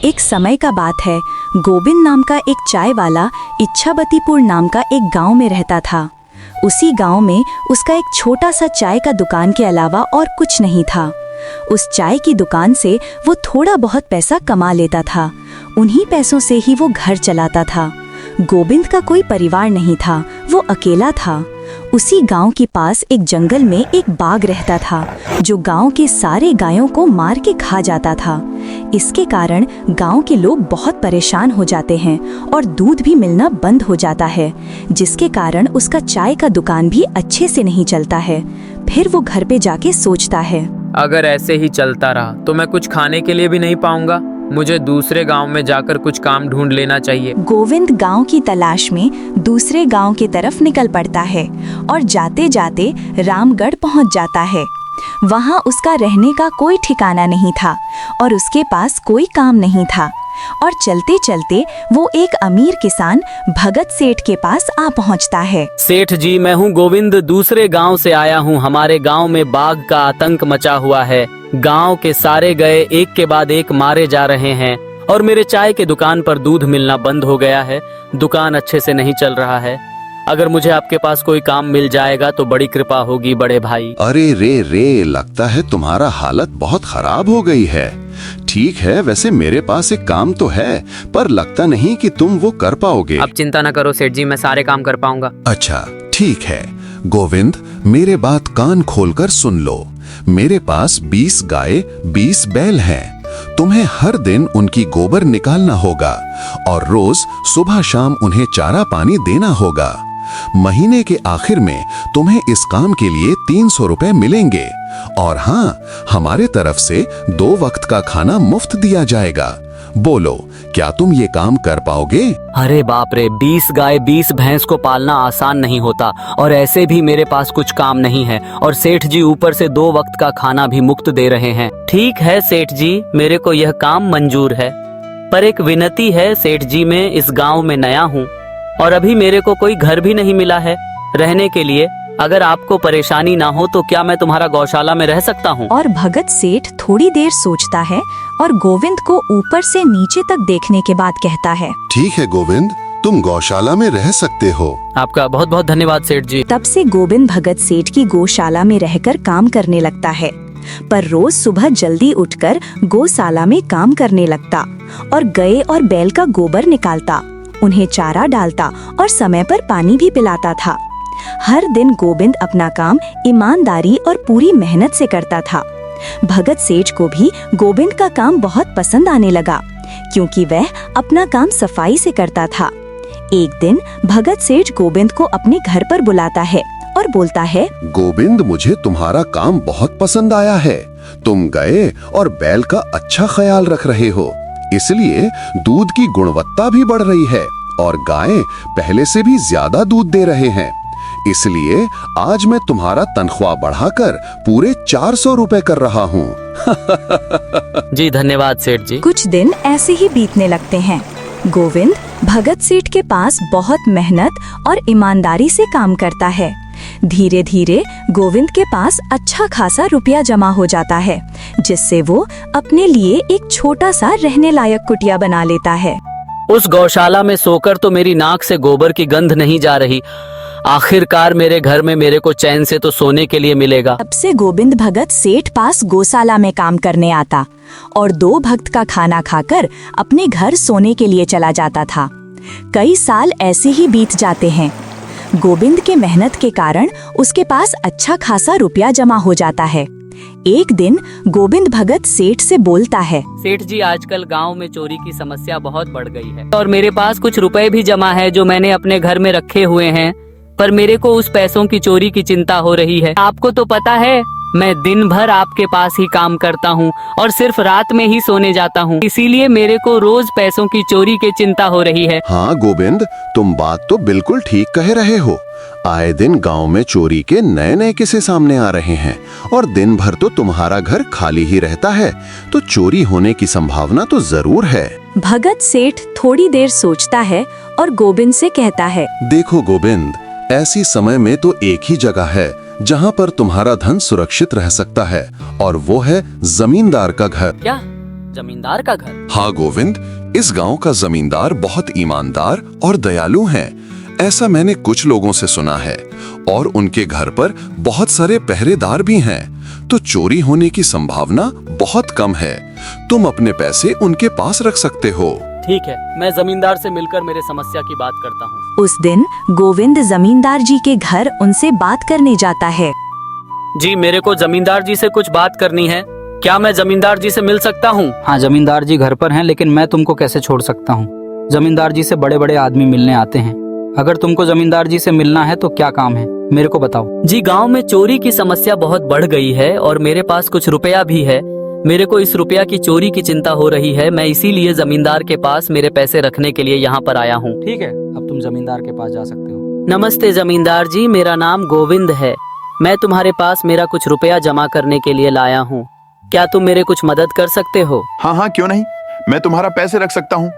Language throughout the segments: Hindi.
एक समय का बात है, गोविंद नाम का एक चाय वाला इच्छाबतीपुर नाम का एक गांव में रहता था। उसी गांव में उसका एक छोटा सा चाय का दुकान के अलावा और कुछ नहीं था। उस चाय की दुकान से वो थोड़ा बहुत पैसा कमा लेता था। उन्हीं पैसों से ही वो घर चलाता था। गोविंद का कोई परिवार नहीं था, वो अकेला था। उसी गांव के पास एक जंगल में एक बाघ रहता था जो गांव के सारे गायों को मार के खा जाता था। इसके कारण गांव के लोग बहुत परेशान हो जाते हैं और दूध भी मिलना बंद हो जाता है, जिसके कारण उसका चाय का दुकान भी अच्छे से नहीं चलता है। फिर वो घर पे जाके सोचता है, अगर ऐसे ही चलता रहा तो मैं कुछ खाने के लिए भी नहीं पाऊंगा। मुझे दूसरे गांव में जाकर कुछ काम ढूंढ लेना चाहिए। गोविंद गांव की तलाश में दूसरे गांव की तरफ निकल पड़ता है और जाते जाते रामगढ़ पहुंच जाता है। वहां उसका रहने का कोई ठिकाना नहीं था और उसके पास कोई काम नहीं था। और चलते चलते वो एक अमीर किसान भगत सेठ के पास आ पहुंचता है। सेठ जी, मैं हूँ गोविंद, दूसरे गांव से आया हूँ। हमारे गांव में बाघ का आतंक मचा हुआ है। गांव के सारे गए एक के बाद एक मारे जा रहे हैं और मेरे चाय के दुकान पर दूध मिलना बंद हो गया है। दुकान अच्छे से नहीं चल रहा है। अगर मुझे आपके पास कोई काम मिल जाएगा तो बड़ी कृपा होगी बड़े भाई। अरे रे, लगता है तुम्हारा हालत बहुत खराब हो गई है। ठीक है, वैसे मेरे पास एक काम तो है, पर लगता नहीं कि तुम वो कर पाओगे। आप चिंता न करो सेठ जी, मैं सारे काम कर पाऊंगा। अच्छा ठीक है गोविंद, मेरे बात कान खोलकर सुन लो। मेरे पास 20 गाय 20 बैल हैं। तुम्हें हर दिन उनकी गोबर निकालना होगा और रोज सुबह शाम उन्हें चारा पानी देना होगा। महीने के आखिर में तुम्हें इस काम के लिए 300 रुपए मिलेंगे और हाँ, हमारे तरफ से 2 वक्त का खाना मुफ्त दिया जाएगा। बोलो, क्या तुम ये काम कर पाओगे? अरे बाप रे, 20 गाय 20 भैंस को पालना आसान नहीं होता और ऐसे भी मेरे पास कुछ काम नहीं है और सेठ जी ऊपर से 2 वक्त का खाना भी मुफ्त दे रहे हैं। ठीक है सेठ जी, मेरे को यह काम मंजूर है, पर एक विनती है सेठ जी, मैं इस गांव में नया हूँ और अभी मेरे को कोई घर भी नहीं मिला है रहने के लिए। अगर आपको परेशानी ना हो तो क्या मैं तुम्हारा गौशाला में रह सकता हूँ? और भगत सेठ थोड़ी देर सोचता है और गोविंद को ऊपर से नीचे तक देखने के बाद कहता है, ठीक है गोविंद, तुम गौशाला में रह सकते हो। आपका बहुत बहुत धन्यवाद सेठ जी। तब से गोविंद भगत सेठ की गौशाला में रहकर काम करने लगता है, पर रोज सुबह जल्दी उठकर गौशाला में काम करने लगता और गाय और बैल का गोबर निकालता, उन्हें चारा डालता और समय पर पानी भी पिलाता था। हर दिन गोविंद अपना काम ईमानदारी और पूरी मेहनत से करता था। भगत सेठ को भी गोविंद का काम बहुत पसंद आने लगा, क्योंकि वह अपना काम सफाई से करता था। एक दिन भगत सेठ गोविंद को अपने घर पर बुलाता है और बोलता है, गोविंद, मुझे तुम्हारा काम बहुत पसंद आया है। तुम गाय और बैल का अच्छा ख्याल रख रहे हो, इसलिए दूध की गुणवत्ता भी बढ़ रही है और गाय पहले से भी ज्यादा दूध दे रहे हैं। इसलिए आज मैं तुम्हारा तनख्वाह बढ़ाकर पूरे 400 रुपए कर रहा हूँ। जी धन्यवाद सेठ जी। कुछ दिन ऐसे ही बीतने लगते हैं। गोविंद भगत सेठ के पास बहुत मेहनत और ईमानदारी से काम करता है। धीरे धीरे गोविंद के पास अच्छा खासा रुपया जमा हो जाता है, जिससे वो अपने लिए एक छोटा सा रहने लायक कुटिया बना लेता है। उस गौशाला में सोकर तो मेरी नाक से गोबर की गंध नहीं जा रही। आखिरकार मेरे घर में मेरे को चैन से तो सोने के लिए मिलेगा। तब से गोविंद भगत सेठ पास गौशाला में काम करने आता और 2 भक्त का खाना खाकर अपने घर सोने के लिए चला जाता था। कई साल ऐसे ही बीत जाते हैं। गोविंद के मेहनत के कारण उसके पास अच्छा खासा रुपया जमा हो जाता है। एक दिन गोविंद भगत सेठ से बोलता है, सेठ जी, आजकल गांव में चोरी की समस्या बहुत बढ़ गई है और मेरे पास कुछ रुपए भी जमा है जो मैंने अपने घर में रखे हुए हैं, पर मेरे को उस पैसों की चोरी की चिंता हो रही है। आपको तो पता है मैं दिन भर आपके पास ही काम करता हूँ और सिर्फ रात में ही सोने जाता हूँ, इसीलिए मेरे को रोज पैसों की चोरी की चिंता हो रही है। हाँ गोविंद, तुम बात तो बिल्कुल ठीक कह रहे हो। आए दिन गांव में चोरी के नए नए किस्से सामने आ रहे हैं और दिन भर तो तुम्हारा घर खाली ही रहता है, तो चोरी होने की संभावना तो जरूर है। भगत सेठ थोड़ी देर सोचता है और गोविंद से कहता है, देखो गोविंद, ऐसी समय में तो एक ही जगह है जहाँ पर तुम्हारा धन सुरक्षित रह सकता है और वो है जमींदार का घर। क्या जमींदार का घर? हाँ गोविंद, इस गांव का जमींदार बहुत ईमानदार और दयालु है। ऐसा मैंने कुछ लोगों से सुना है और उनके घर पर बहुत सारे पहरेदार भी हैं, तो चोरी होने की संभावना बहुत कम है। तुम अपने पैसे उनके पास रख सकते हो। ठीक है, मैं जमींदार से मिलकर मेरे समस्या की बात करता हूँ। उस दिन गोविंद जमींदार जी के घर उनसे बात करने जाता है। जी, मेरे को जमींदार जी से कुछ बात करनी है। क्या मैं जमींदार जी से मिल सकता हूँ? हाँ, जमींदार जी घर पर हैं, लेकिन मैं तुमको कैसे छोड़ सकता हूँ? जमींदार जी से बड़े बड़े आदमी मिलने आते हैं। अगर तुमको जमींदार जी से मिलना है तो क्या काम है, मेरे को बताओ। जी, गांव में चोरी की समस्या बहुत बढ़ गई है और मेरे पास कुछ रुपया भी है। मेरे को इस रुपया की चोरी की चिंता हो रही है। मैं इसीलिए जमींदार के पास मेरे पैसे रखने के लिए यहाँ पर आया हूँ। ठीक है, अब तुम जमींदार के पास जा सकते हो। नमस्ते जमींदार जी, मेरा नाम गोविंद है। मैं तुम्हारे पास मेरा कुछ रुपया जमा करने के लिए लाया हूँ। क्या तुम मेरे कुछ मदद कर सकते हो? हाँ हाँ, क्यों नहीं, मैं तुम्हारा पैसे रख सकता हूँ।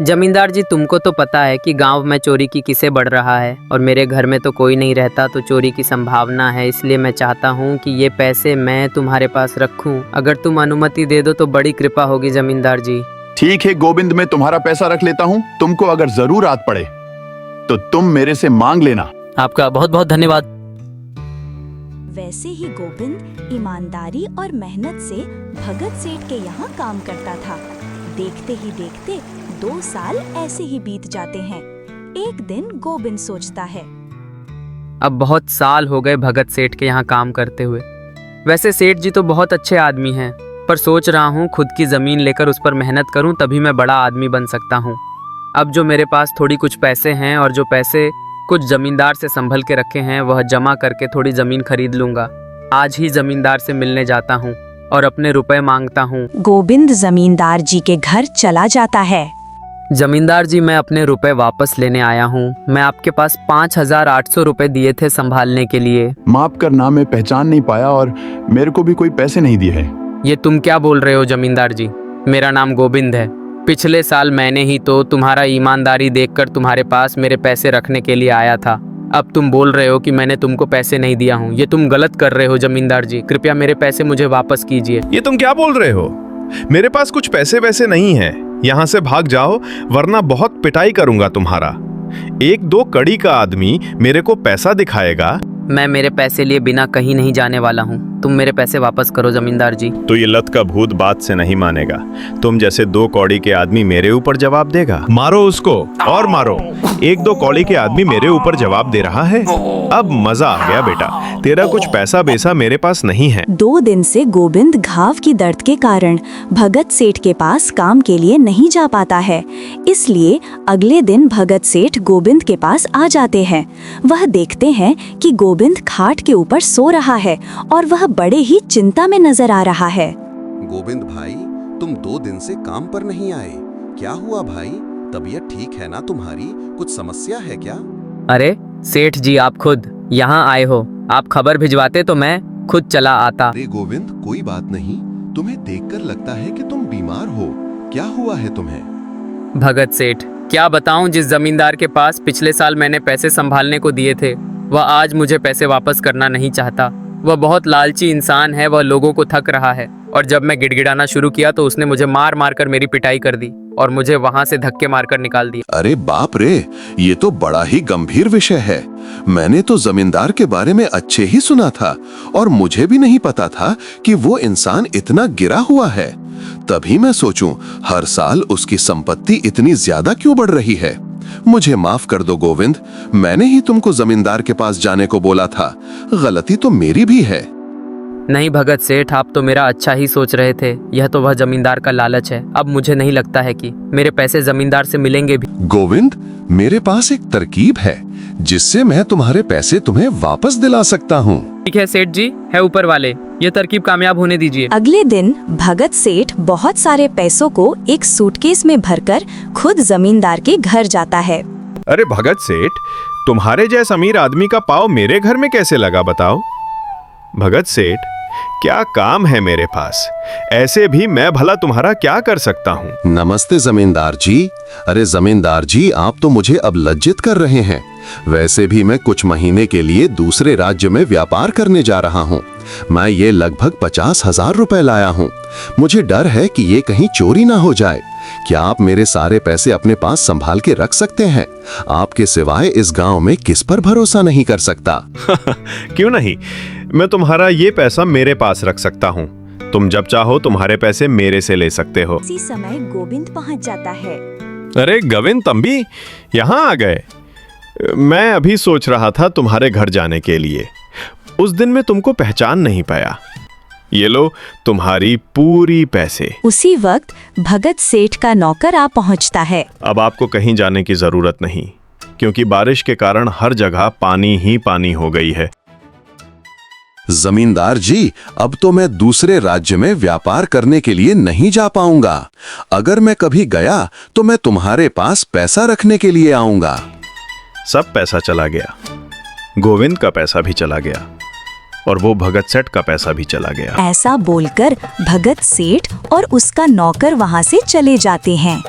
जमींदार जी, तुमको तो पता है कि गांव में चोरी की किसे बढ़ रहा है और मेरे घर में तो कोई नहीं रहता, तो चोरी की संभावना है। इसलिए मैं चाहता हूं कि ये पैसे मैं तुम्हारे पास रखूं। अगर तुम अनुमति दे दो तो बड़ी कृपा होगी जमींदार जी। ठीक है गोविंद, मैं तुम्हारा पैसा रख लेता हूँ। तुमको अगर जरूरत पड़े तो तुम मेरे से मांग लेना। आपका बहुत बहुत धन्यवाद। वैसे ही गोविंद ईमानदारी और मेहनत से भगत सेठ के यहाँ काम करता था। देखते ही देखते 2 साल ऐसे ही बीत जाते हैं। एक दिन गोविंद सोचता है, अब बहुत साल हो गए भगत सेठ के यहाँ काम करते हुए। वैसे सेठ जी तो बहुत अच्छे आदमी हैं, पर सोच रहा हूँ खुद की ज़मीन लेकर उस पर मेहनत करूँ, तभी मैं बड़ा आदमी बन सकता हूँ। अब जो मेरे पास थोड़ी कुछ पैसे हैं और जो पैसे कुछ ज़मींदार से संभल के रखे हैं, वह जमा करके थोड़ी ज़मीन खरीद लूँगा। आज ही ज़मींदार से मिलने जाता हूँ और अपने रुपए मांगता हूँ। गोविंद जमींदार जी के घर चला जाता है। जमींदार जी, मैं अपने रुपए वापस लेने आया हूँ। मैं आपके पास 5,800 रुपए दिए थे संभालने के लिए। माफ करना, मैं पहचान नहीं पाया और मेरे को भी कोई पैसे नहीं दिए हैं। ये तुम क्या बोल रहे हो जमींदार जी? मेरा नाम गोविंद है। पिछले साल मैंने ही तो तुम्हारा ईमानदारी देखकर तुम्हारे पास मेरे पैसे रखने के लिए आया था। अब तुम बोल रहे हो कि मैंने तुमको पैसे नहीं दिया हूँ। ये तुम गलत कर रहे हो जमींदार जी। कृपया मेरे पैसे मुझे वापस कीजिए। ये तुम क्या बोल रहे हो? मेरे पास कुछ पैसे वैसे नहीं हैं। यहाँ से भाग जाओ, वरना बहुत पिटाई करूंगा तुम्हारा। 1-2 कड़ी का आदमी मेरे को पैसा दिखाएगा। मैं मेरे पैसे लिए बिना कहीं नहीं जाने वाला हूँ। तुम मेरे पैसे वापस करो जमींदार जी। तो ये लत का भूत बात से नहीं मानेगा। तुम जैसे 2 कौड़ी के आदमी मेरे ऊपर जवाब देगा? मारो उसको और मारो। 1-2 कौड़ी के आदमी मेरे ऊपर जवाब दे रहा है। अब मजा आ गया बेटा। तेरा कुछ पैसा बेसा मेरे पास नहीं है। 2 दिन से गोविंद घाव की दर्द के कारण भगत सेठ के पास काम के लिए नहीं जा पाता है। इसलिए अगले दिन भगत सेठ गोविंद के पास आ जाते हैं। वह देखते हैं कि गोविंद खाट के ऊपर सो रहा है और वह बड़े ही चिंता में नजर आ रहा है। गोविंद भाई, तुम 2 दिन से काम पर नहीं आए, क्या हुआ भाई? तबीयत ठीक है ना तुम्हारी? कुछ समस्या है क्या? अरे सेठ जी, आप खुद यहाँ आए हो। आप खबर भिजवाते तो मैं खुद चला आता। अरे गोविंद, कोई बात नहीं। तुम्हें देखकर लगता है कि तुम बीमार हो। क्या हुआ है तुम्हें? भगत सेठ, क्या बताऊं, जिस जमींदार के पास पिछले साल मैंने पैसे संभालने को दिए थे, वह आज मुझे पैसे वापस करना नहीं चाहता। वह बहुत लालची इंसान है। वह लोगों को ठग रहा है और जब मैं गिड़गिड़ाना शुरू किया तो उसने मुझे मार मार कर मेरी पिटाई कर दी और मुझे वहां से धक्के मारकर निकाल दिया। अरे बाप रे, ये तो बड़ा ही गंभीर विषय है। मैंने तो जमींदार के बारे में अच्छे ही सुना था और मुझे भी नहीं पता था कि वो इंसान इतना गिरा हुआ है। तभी मैं सोचूं, हर साल उसकी संपत्ति इतनी ज्यादा क्यों बढ़ रही है। मुझे माफ कर दो गोविंद, मैंने ही तुमको जमींदार के पास जाने को बोला था। गलती तो मेरी भी है। नहीं भगत सेठ, आप तो मेरा अच्छा ही सोच रहे थे। यह तो वह जमींदार का लालच है। अब मुझे नहीं लगता है कि मेरे पैसे जमींदार से मिलेंगे भी। गोविंद, मेरे पास एक तरकीब है जिससे मैं तुम्हारे पैसे तुम्हें वापस दिला सकता हूँ। ठीक है सेठ जी, है ऊपर वाले, ये तरकीब कामयाब होने दीजिए। अगले दिन भगत सेठ बहुत सारे पैसों को एक सूटकेस में भरकर खुद जमींदार के घर जाता है। अरे भगत सेठ, तुम्हारे जैसे अमीर आदमी का पाँव मेरे घर में कैसे लगा बताओ? भगत सेठ, क्या काम है मेरे पास? ऐसे भी मैं भला तुम्हारा क्या कर सकता हूँ? नमस्ते जमींदार जी। अरे जमींदार जी, आप तो मुझे अब लज्जित कर रहे हैं। वैसे भी मैं कुछ महीने के लिए दूसरे राज्य में व्यापार करने जा रहा हूँ। मैं ये लगभग 50,000 रुपए लाया हूँ। मुझे डर है कि ये कहीं चोरी ना हो जाए। क्या आप मेरे सारे पैसे अपने पास संभाल के रख सकते हैं? आपके सिवाय इस गांव में किस पर भरोसा नहीं कर सकता। क्यों नहीं, मैं तुम्हारा ये पैसा मेरे पास रख सकता हूँ। तुम जब चाहो तुम्हारे पैसे मेरे से ले सकते हो। इसी समय गोविंद पहुंच जाता है। अरे गोविंद, तुम भी यहाँ आ गए। मैं अभी सोच रहा था तुम्हारे घर जाने के लिए। उस दिन मैं तुमको पहचान नहीं पाया। ये लो तुम्हारी पूरी पैसे। उसी वक्त भगत सेठ का नौकर आ पहुंचता है। अब आपको कहीं जाने की जरूरत नहीं, क्योंकि बारिश के कारण हर जगह पानी ही पानी हो गई है। जमींदार जी, अब तो मैं दूसरे राज्य में व्यापार करने के लिए नहीं जा पाऊंगा। अगर मैं कभी गया तो मैं तुम्हारे पास पैसा रखने के लिए आऊंगा। सब पैसा चला गया। गोविंद का पैसा भी चला गया और वो भगत सेठ का पैसा भी चला गया। ऐसा बोलकर भगत सेठ और उसका नौकर वहां से चले जाते हैं।